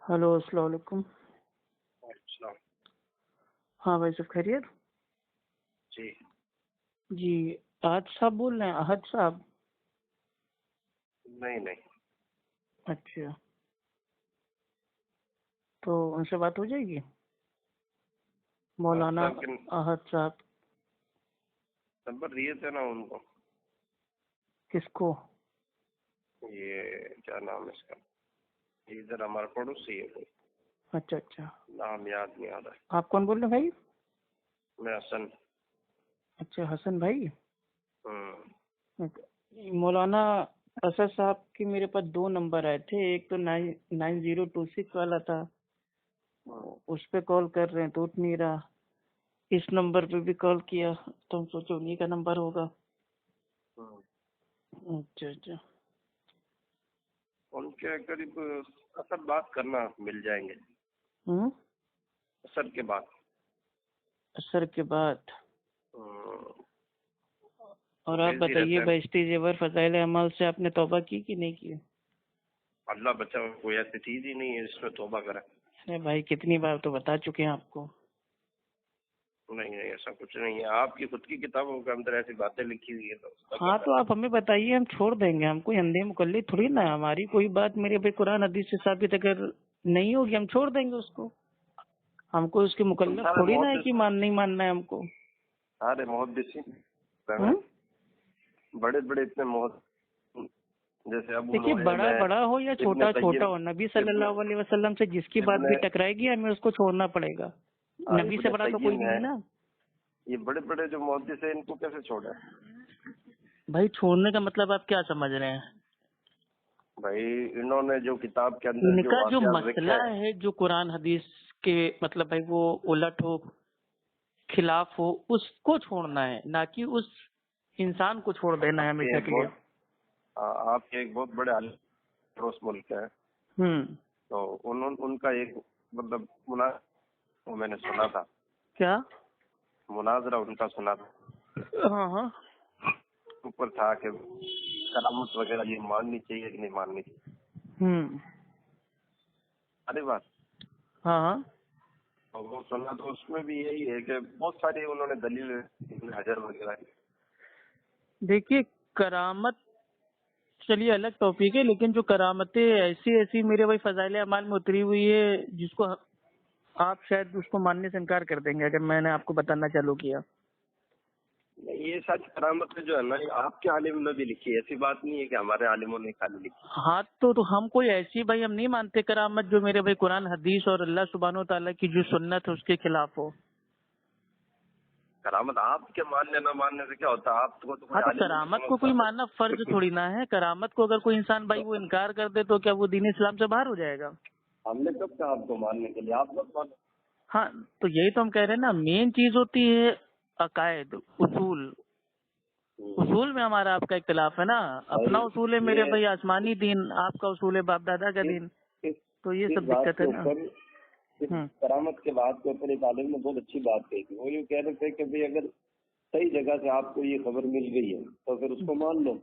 Hello, السلام علیکم۔ السلام۔ ہاں بھائی، سب خیریت؟ جی جی، احد صاحب بول رہے ہیں؟ احد صاحب؟ نہیں اچھا، تو ان سے بات ہو جائے گی؟ مولانا صاحب کے احد صاحب؟ نمبر دیے تھے نا ان کو، کس کو؟ یہ کیا نام ہے اس کا، ادھر ہمارا پڑوسی ہے کوئی، اچھا اچھا، نام یاد نہیں آ رہا آپ کون بول رہے ہیں بھائی؟ ہے۔ میں حسن۔ اچھا، حسن بھائی۔ ہوں مولانا اسد صاحب کے میرے پاس دو نمبر آئے تھے، ایک تو 9026 والا تھا، اس پہ کال کر رہے ہیں تو اٹھ نہیں رہا، اس نمبر پہ بھی کال کیا تو ہم سوچو انہیں کا نمبر ہوگا۔ اچھا اچھا، ان کے قریب اثر بات کرنا مل جائیں گے، اثر کے بعد۔ اثر کے بعد؟ اور آپ بزی بتائیے، رہتے ہیں، بہشتی زیور فضائل اعمال سے آپ نے توبہ کی کہ نہیں کی؟ اللہ بچا، کوئی ایسی چیز ہی نہیں ہے جس میں توبہ کرے۔ ارے بھائی، کتنی بار تو بتا چکے ہیں آپ کو۔ نہیں ایسا کچھ نہیں ہے، آپ کی خود کی کتابوں کے اندر ایسی باتیں لکھی ہوئی ہے تو اس کا ہاں تو آپ ہمیں بتائیے، ہم چھوڑ دیں گے، ہم کوئی اندھے مقلد تھوڑی نا ہے، ہماری کوئی بات میرے بھائی قرآن حدیث سے ثابت اگر نہیں ہوگی ہم چھوڑ دیں گے اس کو، ہم کو اس کے مکلف سارے تھوڑی نا ہے محدث کہ نہیں ماننا ہے ہم کو۔ سارے محدثین ہاں؟ بڑے بڑے اتنے محدث، جیسے ابو دیکھیے، نعیم بڑا ہے، بڑا ہو یا ابن چھوٹا چھوٹا قیم، ہو، نبی صلی ابن اللہ علیہ وسلم سے جس کی بات ابن بھی ٹکرائے گی ہمیں اس کو چھوڑنا پڑے گا، نبی سے ابن بڑا تو کوئی قیم نہیں ہے، ہے نا۔ یہ بڑے بڑے جو محدث ہیں ان کو کیسے چھوڑیں؟ بھائی، چھوڑنے کا مطلب آپ کیا سمجھ رہے ہیں؟ بھائی انہوں نے جو کتاب کے اندر ان جو کا جو واقعات مسئلہ رکھے ہیں، ہے، جو قرآن حدیث کے مطلب بھائی وہ الٹ ہو، خلاف ہو، اس کو چھوڑنا ہے، نہ کہ اس انسان کو چھوڑ دینا ہے ہمیشہ کے لیے۔ آپ کے ایک بہت بڑے عالم پڑوس ملک ہے، تو ان کا ایک مطلب وہ میں نے سنا تھا، کیا؟ مناظرہ ان کا سنا تھا، ہاں ہاں، اوپر تھا کہ کرامت وغیرہ یہ ماننی چاہیے کہ نہیں ماننی چاہیے، ارے بات ہاں ہاں، اور وہ سنا تو اس میں بھی یہی ہے کہ بہت ساری انہوں نے دلیل ابن حجر وغیرہ کی۔ دیکھیے کرامت چلیے الگ ٹاپک ہے، لیکن جو کرامتیں ایسی میرے بھائی فضائل اعمال میں اتری ہوئی ہے جس کو آپ شاید اس کو ماننے سے انکار کر دیں گے اگر میں نے آپ کو بتانا چالو کیا۔ یہ سچ کرامت جو ہے نا، یہ آپ کے عالم نے بھی لکھی ہے، ایسی بات نہیں ہے کہ ہمارے عالموں نے خالی لکھی۔ ہاں تو ہم کوئی ایسی بھائی ہم نہیں مانتے کرامت جو میرے بھائی قرآن حدیث اور اللہ سبحانہ و تعالیٰ کی جو سنت ہے اس کے خلاف ہو۔ کرامت آپ کے ماننے نہ ماننے سے کیا ہوتا ہے؟ آپ کو تو کوئی ہاں تو عالم نہیں کرامت کو کوئی سمجھتا۔ ماننا فرض تھوڑی نہ ہے، کرامت کو اگر کوئی انسان بھائی وہ انکار کر دے تو کیا وہ دین اسلام سے باہر ہو جائے گا؟ ہم نے کب کہا آپ کو ماننے کے لیے؟ آپ مت مانو۔ ہاں تو یہی تو ہم کہہ رہے ہیں نا، مین چیز ہوتی ہے عقائد، اصول میں ہمارا آپ کا اختلاف ہے نا، اپنا اصول ہے میرے بھائی آسمانی دین، آپ کا اصول ہے باپ دادا کا دین، تو یہ اس سب بات دقت کے ہے نا۔ اوپر، اس کرامت کے بات کے اوپر ایک عالم نے بہت اچھی بات کہی تھی، وہ یہ کہہ رہے تھے کہ بھئی اگر صحیح جگہ سے آپ کو یہ خبر مل گئی ہے تو پھر اس کو مان لو۔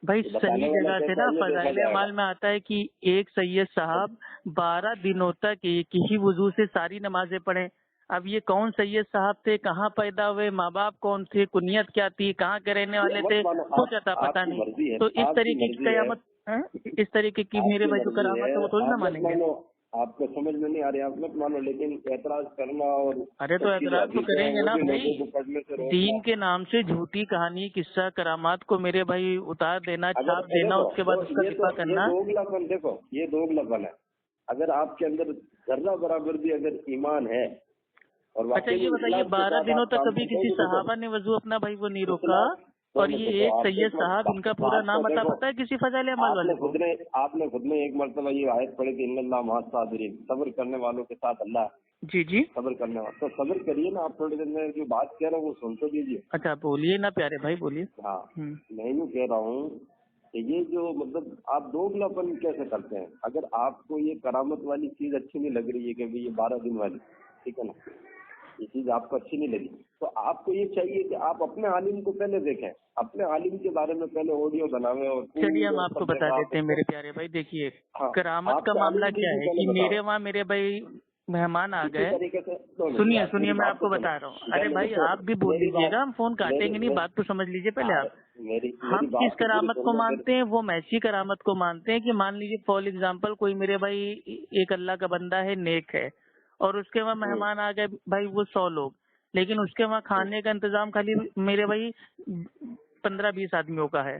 بھائی بتانے صحیح والا جگہ سے کیسا نا، ہے یہ دیکھا فضائل جائے گا۔ اعمال میں آتا ہے کہ ایک سید صاحب 12 دنوں تک کسی وضو سے ساری نمازیں پڑھیں۔ اب یہ کون سید صاحب تھے، کہاں پیدا ہوئے، ماں باپ کون تھے، کنیت کیا تھی، کہاں کے رہنے والے تھے، کچھ اتا پتہ آپ کی نہیں، مرضی ہے، تو اس آپ کی طریقے کی مرضی ہے، قیامت، اس طریقے کی آپ میرے کی بھائی جو مرضی کرامت ہے، ہے وہ تھوڑی نہ آپ مت مانیں گے۔ مانو، آپ کو سمجھ میں نہیں آ رہی، آپ مت مانو، لیکن اعتراض کرنا اور ارے تو سچی جو اعتراض تو حدیثیں کریں ہیں گے وہ نا بھی بھائی، لوگوں کو پڑھنے سے روکنا۔ دین کے نام سے جھوٹی کہانی، قصہ، کرامات کو میرے بھائی اتار دینا، چھاپ دینا، اس کے بعد اس کا دفاع یہ کرنا۔ دوگلا پن، دیکھو یہ دوگلا پن ہے۔ اگر آپ کے اندر ذرہ برابر بھی اگر ایمان ہے اور اچھا واقعی یہ بتائیے، اخلاص کے 12 ساتھ دنوں آپ تک کام کبھی کرتے کسی ہیں تو صحابہ دیکھو نے وضو اپنا بھائی وہ نہیں روکا، اخلاص، اور دیکھو یہ ایک آپ سید صاحب ان کا پورا بات نام تو اتا دیکھو، پتہ ہے کسی فضائل اعمال والے کو؟ آپ نے خود میں ایک مرتبہ یہ آیت پڑھی کہ ان اللہ مع الصابرین، صبر کرنے والوں کے ساتھ اللہ ہے۔ جی جی، صبر کرنے والا تو صبر کریے نا، آپ تھوڑی دیر میں جو بات کہہ رہا ہوں وہ سن تو لیجیے۔ اچھا بولیے نا پیارے بھائی، بولیے۔ ہاں، میں یوں کہہ رہا ہوں کہ یہ جو مطلب آپ دوگلا پن کیسے کرتے ہیں؟ اگر آپ کو یہ کرامت والی چیز اچھی نہیں لگ رہی ہے کہ یہ 12 دن والی، ٹھیک ہے نا، یہ چیز آپ کو اچھی نہیں لگی تو آپ کو یہ چاہیے کہ آپ اپنے عالم کو پہلے دیکھیں, اپنے عالم کے بارے میں پہلے آڈیو بناویں. اور چلیے ہم آپ کو بتا دیتے ہیں میرے پیارے بھائی. دیکھیے کرامت کا معاملہ کیا ہے کہ میرے وہاں میرے بھائی مہمان آ گئے. سنیے میں آپ کو بتا رہا ہوں. ارے بھائی آپ بھی بول لیجیے گا, ہم فون کاٹیں گے نہیں, بات تو سمجھ لیجیے پہلے آپ. ہم کس کرامت کو مانتے ہیں, وہ ایسی کرامت کو مانتے ہیں کہ مان لیجیے فار ایگزامپل کوئی میرے بھائی ایک اللہ کا بندہ ہے, نیک ہے, اور اس کے وہاں مہمان آ گئے بھائی وہ 100 لوگ, لیکن اس کے وہاں کھانے کا انتظام خالی میرے بھائی 15-20 آدمیوں کا ہے.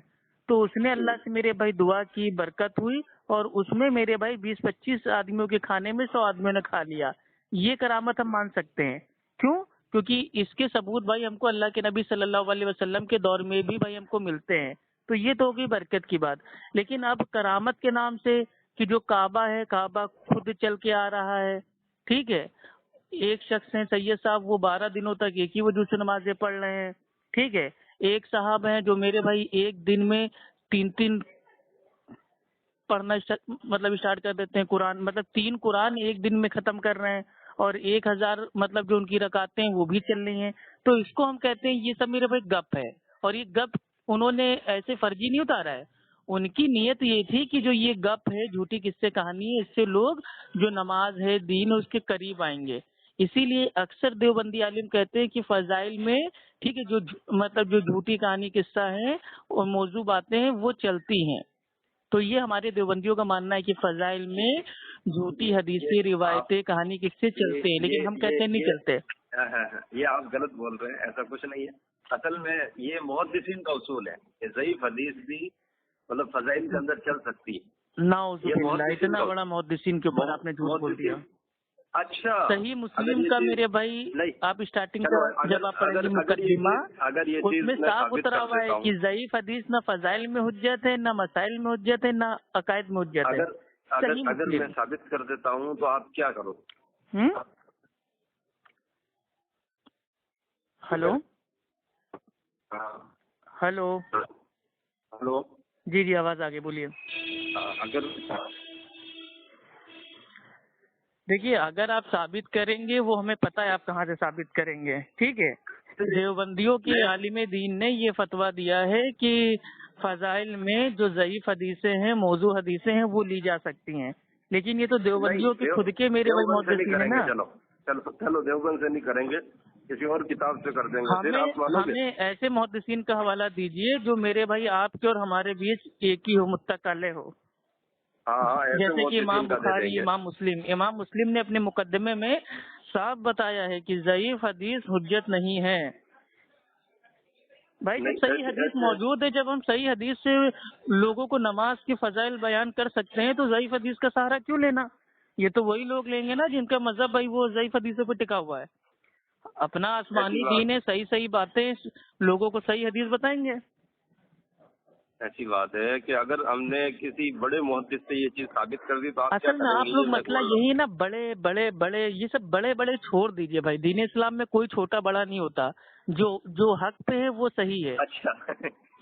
تو اس نے اللہ سے میرے بھائی دعا کی, برکت ہوئی, اور اس میں میرے بھائی 20-25 آدمیوں کے کھانے میں 100 آدمیوں نے کھا لیا. یہ کرامت ہم مان سکتے ہیں. کیوں؟ کیونکہ اس کے ثبوت بھائی ہم کو اللہ کے نبی صلی اللہ علیہ وسلم کے دور میں بھی بھائی ہم کو ملتے ہیں. تو یہ تو ہوگی برکت کی بات. لیکن اب کرامت کے نام سے کہ جو کعبہ ہے, کعبہ خود چل کے آ رہا ہے, ٹھیک ہے, ایک شخص ہیں سید صاحب, وہ 12 دنوں تک ایک ہی وضو سے نمازیں پڑھ رہے ہیں, ٹھیک ہے. ایک صاحب ہیں جو میرے بھائی ایک دن میں 3 پڑھنا مطلب اسٹارٹ کر دیتے ہیں قرآن, مطلب 3 قرآن ایک دن میں ختم کر رہے ہیں, اور 1000 مطلب جو ان کی رکعتیں ہیں وہ بھی چل رہی ہیں. تو اس کو ہم کہتے ہیں یہ سب میرے بھائی گپ ہے. اور یہ گپ انہوں نے ایسے فرضی نہیں اتارا ہے, ان کی نیت یہ تھی کہ جو یہ گپ ہے, جھوٹی قصے کہانی ہے, اس سے لوگ جو نماز ہے, دین ہے, اس کے قریب آئیں گے. اسی لیے اکثر دیوبندی عالم کہتے ہیں کہ فضائل میں, ٹھیک ہے, جو مطلب جو جھوٹی کہانی قصہ ہے اور موضوع باتیں ہیں وہ چلتی ہیں. تو یہ ہمارے دیوبندیوں کا ماننا ہے کہ فضائل میں جھوٹی حدیثیں, روایتیں, کہانی قصے چلتے ہیں, لیکن ہم کہتے ہیں نہیں چلتے. یہ آپ غلط بول رہے ہیں, ایسا کچھ نہیں ہے. اصل میں یہ محدثین کا اصول ہے کہ ضعیف حدیث بھی مطلب فضائل کے اندر چل سکتی ہے. نعوذ باللہ, اتنا بڑا محدثین کے اوپر آپ نے جھوٹ بول دیا. اچھا, صحیح مسلم کا میرے بھائی آپ اسٹارٹنگ کا جب آپ پڑھیں گے مقدمہ, اس میں صاف اترا ہوا ہے کہ ضعیف حدیث نہ فضائل میں حجت ہے, نہ مسائل میں حجت ہے, نہ عقائد میں حجت ہے. اگر میں ثابت کر دیتا ہوں تو آپ کیا کرو؟ ہلو ہلو ہلو, جی جی آواز آگے بولیے. اگر دیکھیے اگر آپ ثابت کریں گے وہ ہمیں پتہ ہے آپ کہاں سے ثابت کریں گے, ٹھیک ہے. دیوبندیوں کے عالم دین نے یہ فتویٰ دیا ہے کہ فضائل میں جو ضعیف حدیثیں ہیں, موضوع حدیثیں ہیں, وہ لی جا سکتی ہیں. لیکن یہ تو دیوبندیوں کے خود کے میرے بھائی محدثین ہیں نا. چلو دیوبند سے نہیں کریں گے, کسی اور کتاب سے کر دیں گے. ہمیں ایسے محدثین کا حوالہ دیجئے جو میرے بھائی آپ کے اور ہمارے بیچ ایک ہی ہو, متقل ہو. جیسے کہ امام بخاری, امام مسلم نے اپنے مقدمے میں صاف بتایا ہے کہ ضعیف حدیث حجت نہیں ہے. بھائی جب صحیح حدیث موجود ہے, جب ہم صحیح حدیث سے لوگوں کو نماز کی فضائل بیان کر سکتے ہیں تو ضعیف حدیث کا سہارا کیوں لینا؟ یہ تو وہی لوگ لیں گے نا جن کا مذہب بھائی وہ ضعیف حدیثوں پہ ٹکا ہوا ہے. اپنا آسمانی دین ہے, صحیح باتیں لوگوں کو صحیح حدیث بتائیں گے. ایسی بات ہے کہ اگر ہم نے کسی بڑے محدث سے یہ چیز ثابت کر دی تو اصل میں آپ لوگ مسئلہ یہی نا, بڑے یہ سب بڑے چھوڑ دیجئے بھائی. دین اسلام میں کوئی چھوٹا بڑا نہیں ہوتا, جو حق پہ ہے وہ صحیح ہے. اچھا,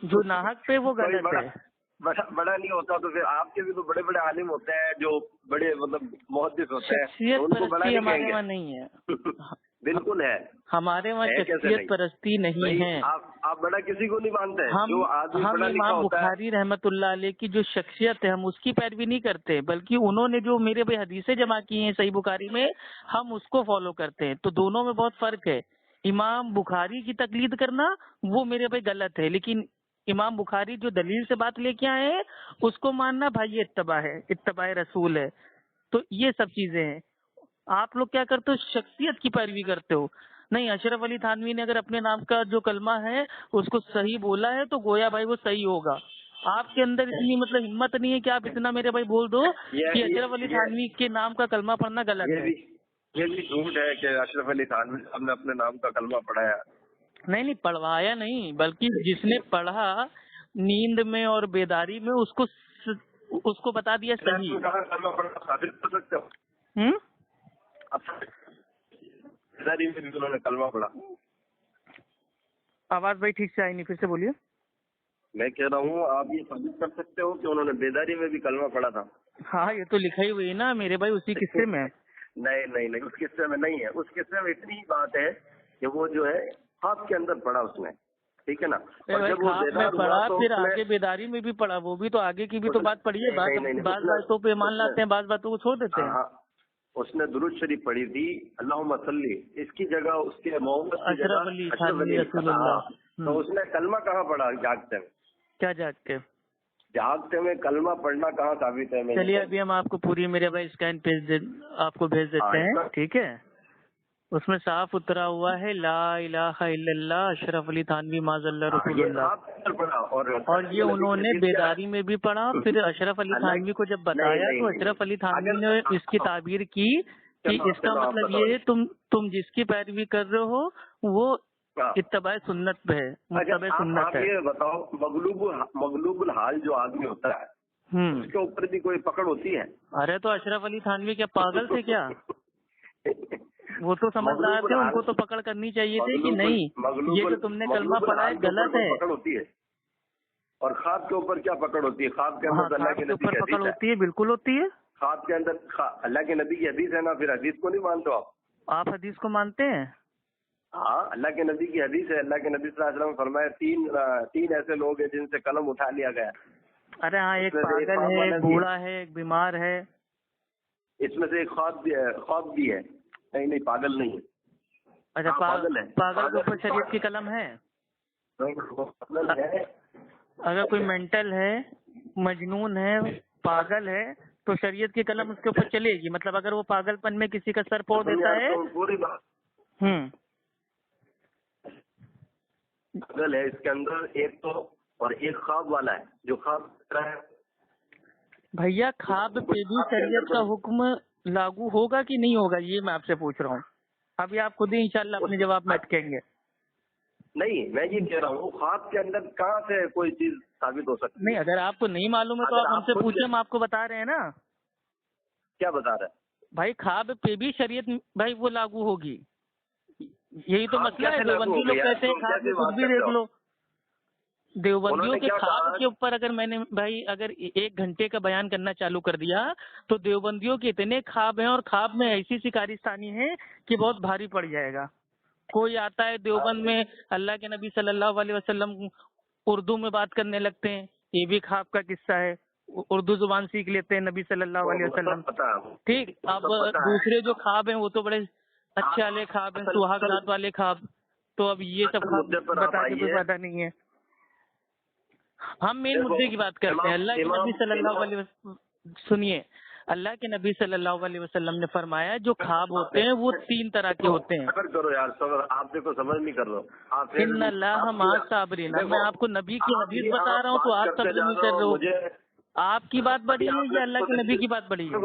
جو ناحق پہ وہ غلط ہے. بڑا نہیں ہوتا تو پھر آپ کے بھی تو بڑے عالم ہوتے ہیں جو بڑے مطلب محدث ہوتے ہیں, شخصیت پرستی ہمارے وہاں نہیں ہے. بالکل ہے, ہمارے وہاں شخصیت پرستی نہیں ہے. آپ بڑا کسی کو نہیں مانتے. ہم امام بخاری رحمت اللہ علیہ کی جو شخصیت ہے ہم اس کی پیروی نہیں کرتے, بلکہ انہوں نے جو میرے بھائی حدیثیں جمع کی ہیں صحیح بخاری میں, ہم اس کو فالو کرتے ہیں. تو دونوں میں بہت فرق ہے. امام بخاری کی تقلید کرنا وہ میرے بھائی غلط ہے, لیکن امام بخاری جو دلیل سے بات لے کے آئے ہیں اس کو ماننا بھائی یہ اتباع رسول ہے. تو یہ سب چیزیں ہیں. آپ لوگ کیا کرتے ہو, شخصیت کی پیروی کرتے ہو. نہیں, اشرف علی تھانوی نے اگر اپنے نام کا جو کلمہ ہے اس کو صحیح بولا ہے تو گویا بھائی وہ صحیح ہوگا. آپ کے اندر اتنی مطلب ہمت نہیں ہے کہ آپ اتنا میرے بھائی بول دو کہ اشرف علی تھانوی کے نام کا کلمہ پڑھنا غلط ہے. یہ بھی جھوٹ ہے کہ اشرف علی تھانوی صاحب نے اپنے نام کا کلمہ پڑھایا. نہیں پڑھوایا نہیں, بلکہ جس نے پڑھا نیند میں اور بیداری میں اس کو بتا دیا صحیح. انہوں نے کلمہ پڑھا. آواز بھائی ٹھیک سے آئی نہیں, پھر سے بولیے. میں کہہ رہا ہوں آپ یہ ثابت کر سکتے ہو کہ انہوں نے بیداری میں بھی کلمہ پڑھا تھا. ہاں یہ تو لکھا ہی ہوئی نا میرے بھائی اسی قصے میں. نہیں اس قصے میں نہیں ہے. اس قصے میں اتنی بات ہے کہ وہ جو ہے خواب کے اندر پڑا اس میں, ٹھیک ہے نا. اور جب وہ خواب میں پڑھا پھر آگے بیداری میں بھی پڑھا, وہ بھی تو آگے کی بھی تو بات پڑھی ہے. بعض باتوں پہ مان لاتے ہیں, بعض باتوں کو چھوڑ دیتے ہیں. اس نے درود شریف پڑھی تھی, اللہم صلی, اس کی جگہ اس کے محمد کی جگہ اشرف علی تھانوی رسول اللہ. تو اس نے کلمہ کہاں پڑھا جاگتے میں؟ کیا جاگتے میں کلمہ پڑھنا کہاں ثابت ہے؟ چلیے ابھی ہم آپ کو پوری میرے بھائی اسکین آپ کو بھیج دیتے ہیں, ٹھیک ہے. اس میں صاف اترا ہوا ہے لا الہ الا اللہ اشرف علی تھانوی معاذ اللہ رسول اللہ. اور یہ انہوں نے بیداری میں بھی پڑھا. پھر اشرف علی تھانوی کو جب بتایا تو اشرف علی تھانوی نے اس کی تعبیر کی کہ اس کا مطلب یہ ہے تم جس کی پیروی کر رہے ہو وہ اتباع سنت پہ ہے, متبع سنت ہے. یہ بتاؤ, مغلوب الحال جو آدمی ہوتا ہے اس کے اوپر بھی کوئی پکڑ ہوتی ہے؟ ارے تو اشرف علی تھانوی کیا پاگل تھے کیا؟ وہ تو سمجھدار تھے, ان کو تو پکڑ کرنی چاہیے تھی کہ نہیں یہ جو تم نے کلمہ پڑھا ہے غلط ہے. پکڑ ہوتی ہے. اور خواب کے اوپر کیا پکڑ ہوتی ہے؟ خواب کے اندر اللہ کے نبی کی پکڑ ہوتی ہے, بالکل ہوتی ہے. خواب کے اندر اللہ کے نبی کی حدیث ہے نا, پھر حدیث کو نہیں مانتے آپ حدیث کو مانتے ہیں؟ ہاں, اللہ کے نبی کی حدیث ہے. اللہ کے نبی صلی اللہ علیہ وسلم فرمایا تین ایسے لوگ ہیں جن سے قلم اٹھا لیا گیا. ارے ہاں, ایک پاگل ہے, ایک بوڑھا ہے, ایک بیمار ہے. اس میں سے ایک خواب بھی ہے. نہیں پاگل نہیں ہے. اچھا پاگل ہے. پاگل کے اوپر شریعت کی قلم ہے؟ اگر کوئی مینٹل ہے, مجنون ہے, پاگل ہے تو شریعت کی قلم اس کے اوپر چلے گی. مطلب اگر وہ پاگل پن میں کسی کا سر پھوڑ دیتا ہے پاگل ہے اس کے اندر ایک تو, اور ایک خواب والا ہے جو خواب رہا ہے. بھیا خواب پہ بھی شریعت کا حکم لاگو ہوگا کہ نہیں ہوگا, یہ میں آپ سے پوچھ رہا ہوں. ابھی آپ خود ہی انشاءاللہ اپنے جواب میں اٹکیں گے. نہیں, میں یہ کہہ رہا ہوں خواب کے اندر کہاں سے کوئی چیز ثابت ہو سکتی ہے؟ نہیں, اگر آپ کو نہیں معلوم ہے تو آپ ہم سے پوچھیں, ہم آپ کو بتا رہے ہیں نا. کیا بتا رہے ہیں بھائی؟ خواب پہ بھی شریعت بھائی وہ لاگو ہوگی, یہی تو مسئلہ ہے. دیوبندی لوگ کہتے ہیں خواب میں خود بھی دیکھ لو. دیوبندیوں کے خواب کے اوپر اگر میں نے بھائی اگر 1 گھنٹے کا بیان کرنا چالو کر دیا تو دیوبندیوں کے اتنے خواب ہیں, اور خواب میں ایسی شکارستانی ہے کہ بہت بھاری پڑ جائے گا. کوئی آتا ہے دیوبند میں, اللہ کے نبی صلی اللہ علیہ وسلم اردو میں بات کرنے لگتے ہیں, یہ بھی خواب کا قصہ ہے. اردو زبان سیکھ لیتے ہیں نبی صلی اللہ علیہ وسلم, ٹھیک. اب دوسرے جو خواب ہیں وہ تو بڑے اچھے والے خواب ہیں, سہاگ رات والے خواب. تو اب یہ سب خواب بتا کے کوئی فائدہ نہیں ہے. ہم مین مدعے کی بات کرتے ہیں. اللہ کے نبی صلی اللہ علیہ وسلم, سنیے, اللہ کے نبی صلی اللہ علیہ وسلم نے فرمایا جو خواب ہوتے ہیں وہ 3 طرح کے ہوتے ہیں. کرو یار صبر, آپ دیکھو سمجھ نہیں کر رہا. ان اللہ مع الصابرین. میں آپ کو نبی کی حدیث بتا رہا ہوں تو آپ صبر نہیں کر رہے ہو. آپ کی بات بڑی ہے یا اللہ کے نبی کی بات بڑی ہے؟